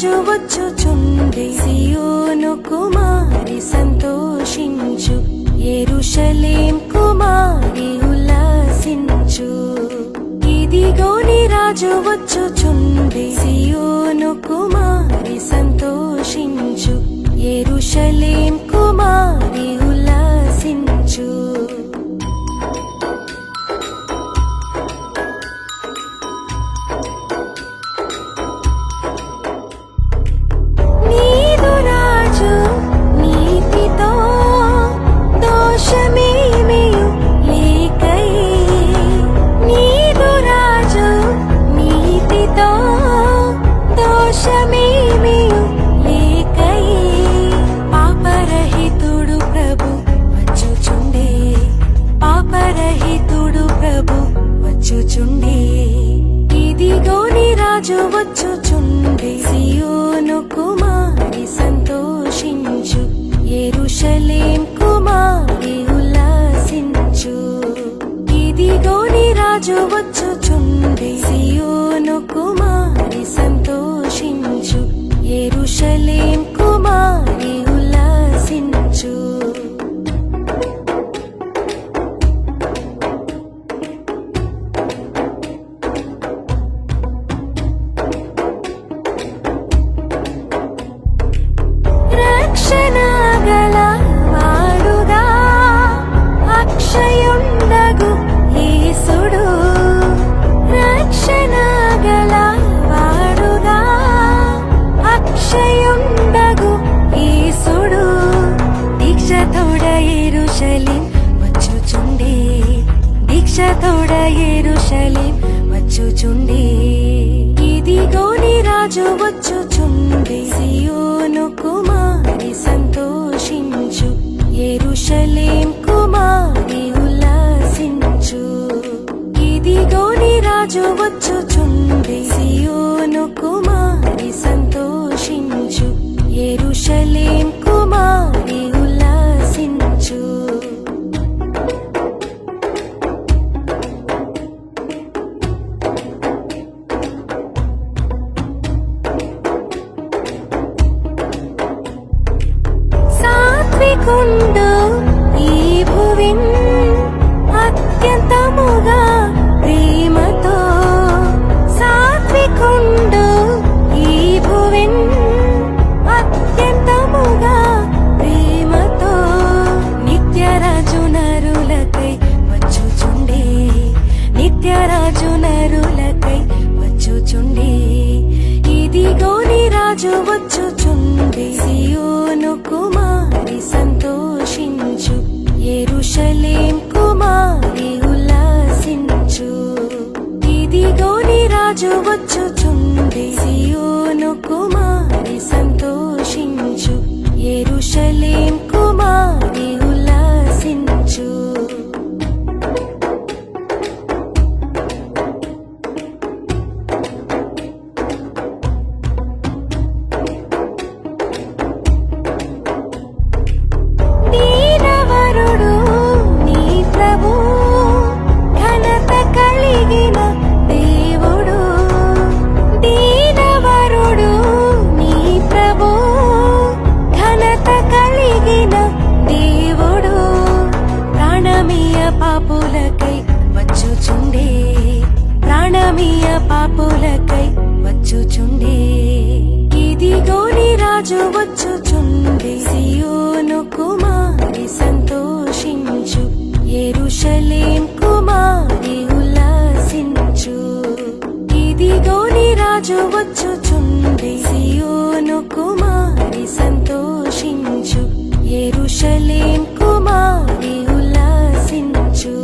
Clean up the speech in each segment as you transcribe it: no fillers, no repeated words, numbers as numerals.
రాజు వచ్చుచుండే సియోను కుమారి సంతోషించు యెరూషలేం కుమారి ఉల్లాసించు ఇదిగో నీ రాజు వచ్చుచుండే సియోను కుమారి సంతోషించు యెరూషలేం కుమారి ఉల్లాసించు నీదు రాజు నీతితో దోషమేమియు లేకయే నీదు రాజు నీతితో దోషమేమియు లేకయే పాపరహితుడు ప్రభు వచ్చుచుండే పాపరహితుడు ప్రభు వచ్చుచుండే ఇదిగో నీ రాజు వచ్చుచుండే సియోను కుమారి సంతోషించు యెరూషలేం కుమారి ఉల్లాసించు ఇదిగో నీ రాజు వచ్చుచుండే సియోను కుమారి సంతోషించు యెరూషలేం కుమారి ఉల్లాసించు రక్షణగల వాడుగా అక్షయుండగు యేసుడు రక్షణగల వాడుగా అక్షయుండగు యేసుడు దీక్షతోడ యెరూషలేం వచ్చుచుండే దీక్షతోడ యెరూషలేం వచ్చుచుండే ఇదిగో నీ రాజు వచ్చుచుండే సియోను కుమారి సంతోషించు యెరూషలేం కుమారి ఉల్లాసించు ఇదిగో నీ రాజు వచ్చుచుండే సియోను కుమారి సంతోషించు యెరూషలేం కుమారి ఉల్లాసించు సాత్వికుండు ఈ భువిన్ అత్యంతముగా ప్రేమతో సాత్వికుండు ఈ భువిన్ అత్యంతముగా ప్రేమతో నిత్యరాజు నరులకై వచ్చుచుండే నిత్యరాజు నరులకై వచ్చుచుండే ఇదిగో నీ రాజు వచ్చుచుండే సియోను కుమారి సంతోషించు యెరూషలేం కుమారి ఉల్లాసించు ఇదిగో నీ రాజు వచ్చుచుండే సియోను కుమారి సంతోషించు యెరూషలేం కుమారి ఉల్లాసించు దీనవరుడు నీ ప్రభు ఘనత కలిగిన దేవుడు దీనవరుడు నీ ప్రభు ఘనత కలిగిన దేవుడు ప్రాణమీయ పాపులకై వచ్చుచుండే ప్రాణమీయ పాపులకై వచ్చుచుండే ఇదిగో నీ రాజు వచ్చుచుండే సియోను కుమారి సంతోషించు యెరూషలేం కుమారి ఉల్లాసించు ఇదిగో నీ రాజు వచ్చుచుండే సియోను కుమారి సంతోషించు యెరూషలేం కుమారి ఉల్లాసించు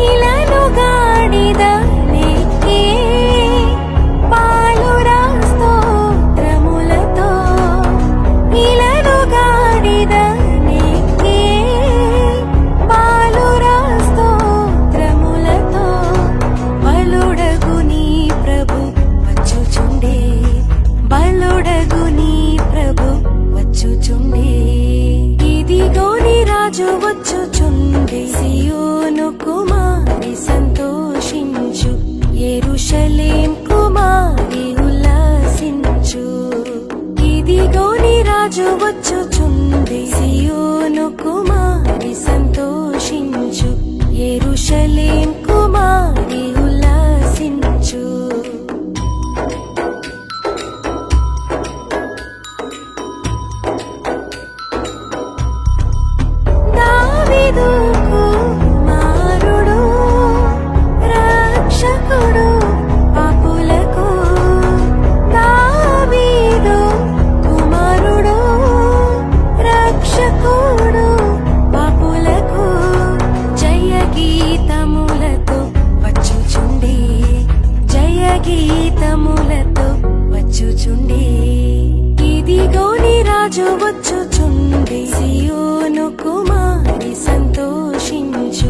ఇలను గాడిద నెక్కి పాలురా స్తోత్రములతో ఇలను గాడిద రాజు వచ్చుచుండి సియోను కుమారి సంతోషించు యెరూషలేం కుమారి ఉల్లాసించు ఇదిగో నీ రాజు వచ్చుచుండి సియోను కుమారి సంతోషించు యెరూషలేం కుమారి ఉల్లాసించు దావీదు కుమారుడు రక్షకుడు పాపులకు దావీదు కుమారుడు రక్షకుడు పాపులకు జయ గీతములతో వచ్చుచుండి జయ గీతములతో వచ్చుచుండి ఇదిగో నీ రాజు వచ్చుచుండి సియోను కుమారి సంతోషించు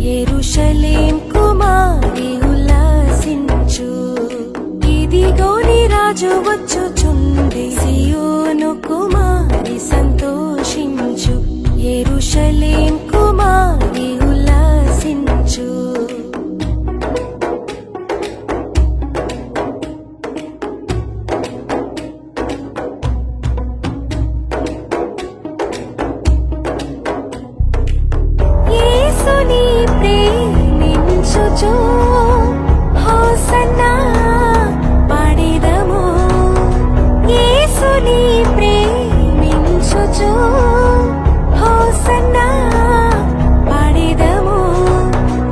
యెరూషలేం కుమారి ఉల్లాసించు ఇదిగో నీ రాజు వచ్చుచుండి సియోను కుమారి సంతోషించు యెరూషలేం కుమారి ఉల్లాసించు యేసుని ప్రేమించుచు హోసన్నా పాడెదము యేసుని ప్రేమించుచు హోసన్నా పాడెదము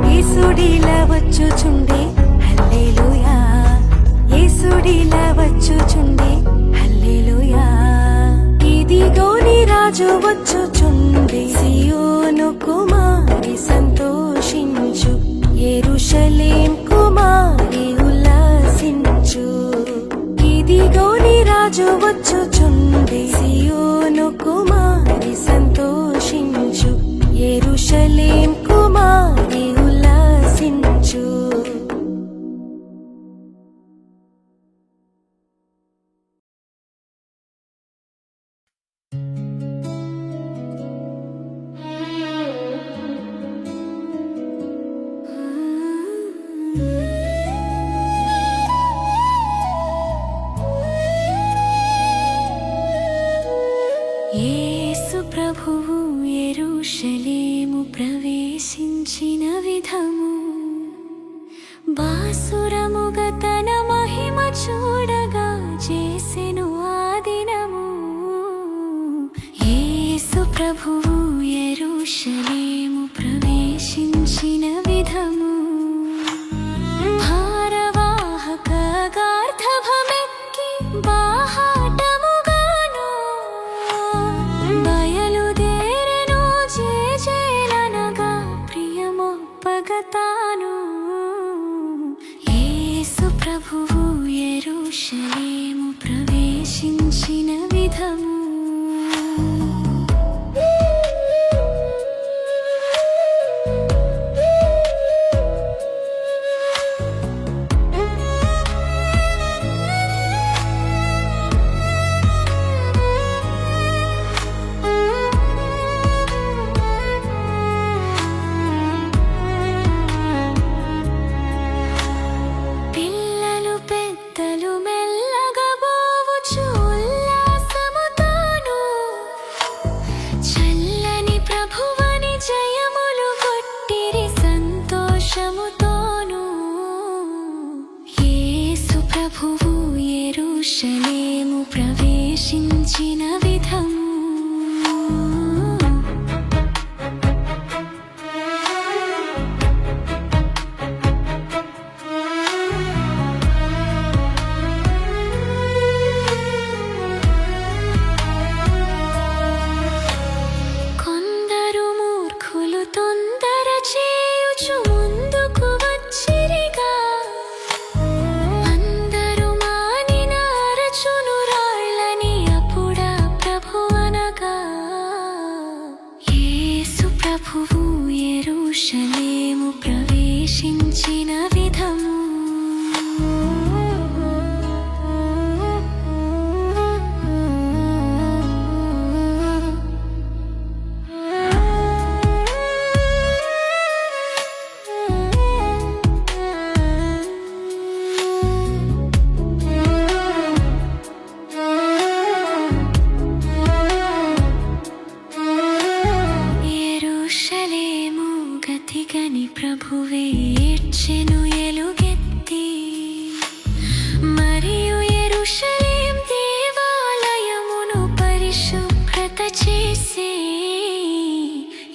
యేసుడిలా వచ్చుచుండే హల్లెలూయా యేసుడిలా వచ్చుచుండే హల్లెలూయా ఇదిగో నీ రాజు వచ్చుచుండి సియోను కుమారి సంతోషించు యెరూషలేం కుమారి ఉల్లాసించు ఇదిగో నీ రాజు వచ్చుచుండి సియోను కుమారి సంతోషించు యెరూషలేం కుమారి ఉల్లాసించు యేసు ప్రభువు యెరూషలేము ప్రవేశించిన విధము బాసురముగా తన మహిమ చూడగా చేసెను ఆ దినము యేసు ప్రభువు యెరూషలేము ప్రవేశించిన విధము భారవాహక గార్ధభమెక్కి బాహాటముగాను బయలుదేరెను జేజేలనగా ప్రియమొప్పగతాను యేసు ప్రభువు యెరూషలేము ప్రవేశించిన విధము పిల్లలు పెద్దలు మెల్లగా పోవచ్చు ఉల్లాసముతోను చల్లని ప్రభువని జయములు కొట్టిరి సంతోషముతోను యేసు ప్రభువు యెరూషలేము ప్రవేశించిన విధము కొందరు మూర్ఖులు తొందర చేయుచు ముందుకు వచ్చిరిగా అందరూ మానిన అరచును రాళ్ళని అప్పుడా ప్రభువనగా యేసు ప్రభువు యెరూషలేము ప్రవేశించిన విధము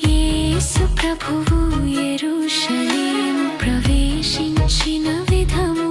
యేసు ప్రభువు యెరూషలేము ప్రవేశించిన విధము.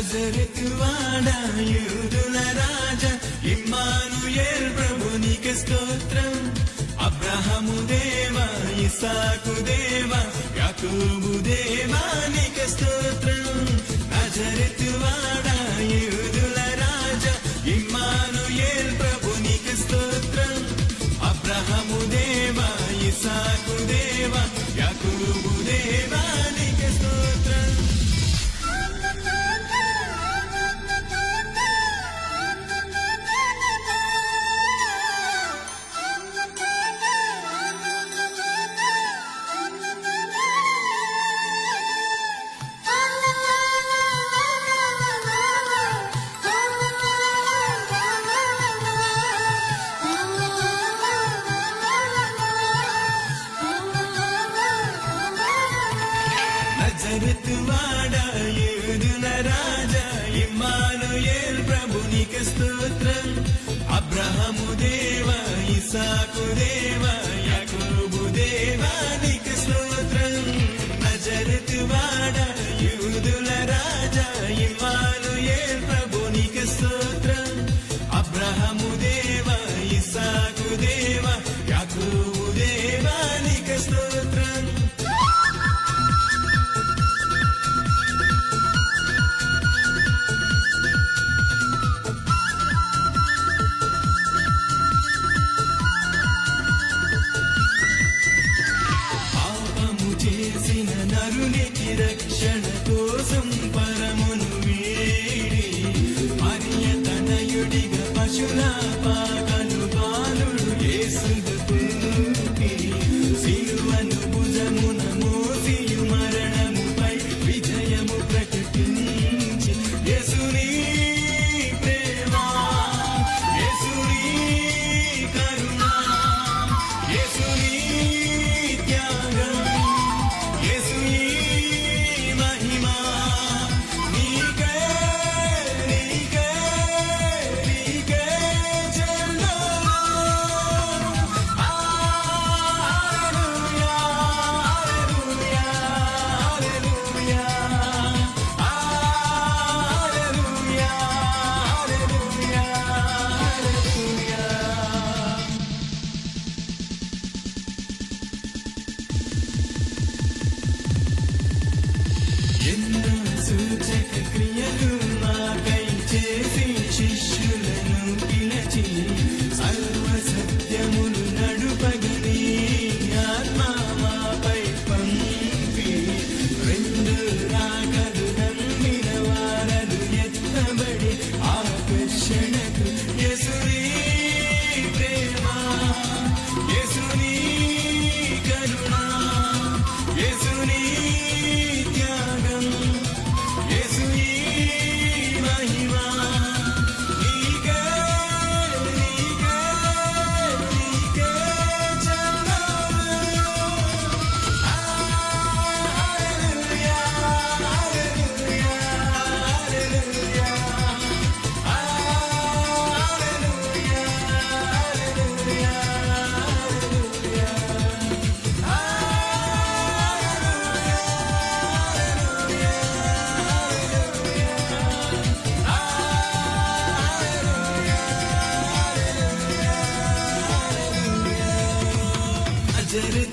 నజరేతువాడా యూదుల రాజా ఇమ్మానుయేల్ ప్రభునికి స్తోత్రం. అబ్రహాము దేవా ఇస్సాకు దేవా యాకోబు దేవా నీకు స్తోత్రం. నజరేతువాడా యూదుల రాజా ఇమ్మానుయేల్ ప్రభునికి స్తోత్రం. అబ్రహాము దేవా ఇస్సాకు దేవా యాకోబు దేవా నీకు స్తోత్రం. నజరేతువాడా యూదుల రాజా ఇమ్మానుయేల్ ప్రభునికి స్తోత్రం. అబ్రహాము దేవా ఇస్సాకు దేవా యాకోబు దేవా నీకు స్తోత్రం. నజరేతువాడా యూదుల రాజా ఇమ్మానుయేల్ ప్రభునికి స్తోత్రం. అబ్రహాము దేవా ఇస్సాకు దేవా యాకోబు దేవా నీకు స్తోత్రం. పాపము చేసిన నరునికి రక్షణ కోసం పరమును వీడి మరియ తనయుడిగా పశుల పాకలు బాలుడు యేసును పుట్టి సిలువను భుజమున మోసియు మరణముపై విజయము ప్రకటించి యేసుని ప్రేమ యేసుని కరుణ యేసుని త్యాగం యేసు ఈ మహిమ నీకే నీకే నీకే చెందును. హల్లెలూయా హల్లెలూయా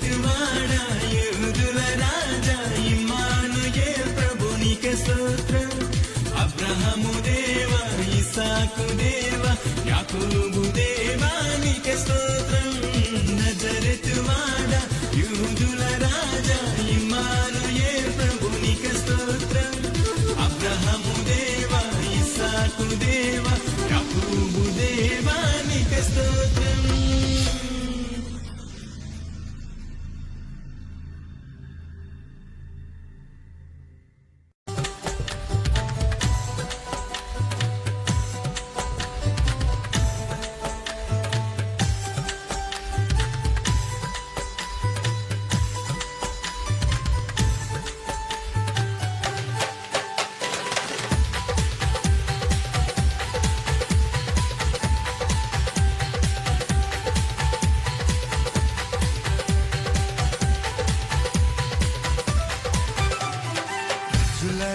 నజరేతు వాడా యూదుల రాజా ఇమ్మానుయేల్ ప్రభు నీకే స్తోత్రం. అబ్రహాము దేవా ఇస్సాకు దేవా యాకోబు దేవా నీకే స్తోత్రం. నజరేతు వాడా యూదుల రాజా ఇమ్మానుయేల్ ప్రభు నీకే స్తోత్రం. అబ్రహాము దేవా ఇస్సాకు దేవా యాకోబు దేవా నీకే స్తోత్రం.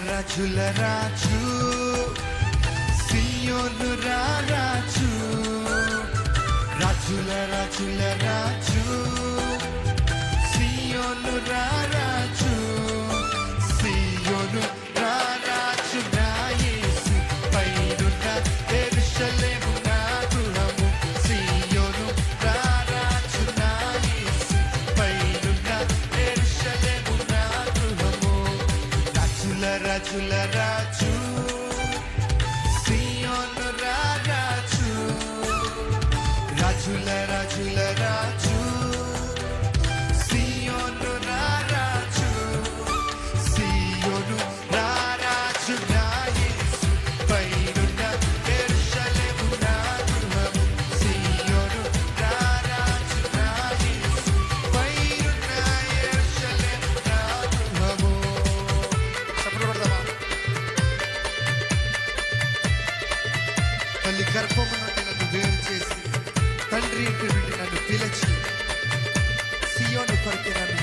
రాజుల రాజు సియోను రాజు రాజుల రాజుల రాజు సియోను రాజు సియోను రాజు నా యేసు పైనున్న యెరూషలేము నా గృహము సియోను రాజు నా యేసు పైనున్న యెరూషలేము నా గృహము రాజుల రాజు సియోను రాజు రాజుల రాజు సియోను రాజు సియోను రాజు నా యేసు పైనున్న యెరూషలేము నా గృహము సియోను రాజు నా యేసు పైనున్న యెరూషలేము నా గృహము. తల్లి గర్భము నుండి నన్ను వేరు చేసి తండ్రి ఇంటి నుండి నన్ను పిలిచి సియోను కొరకు నన్ను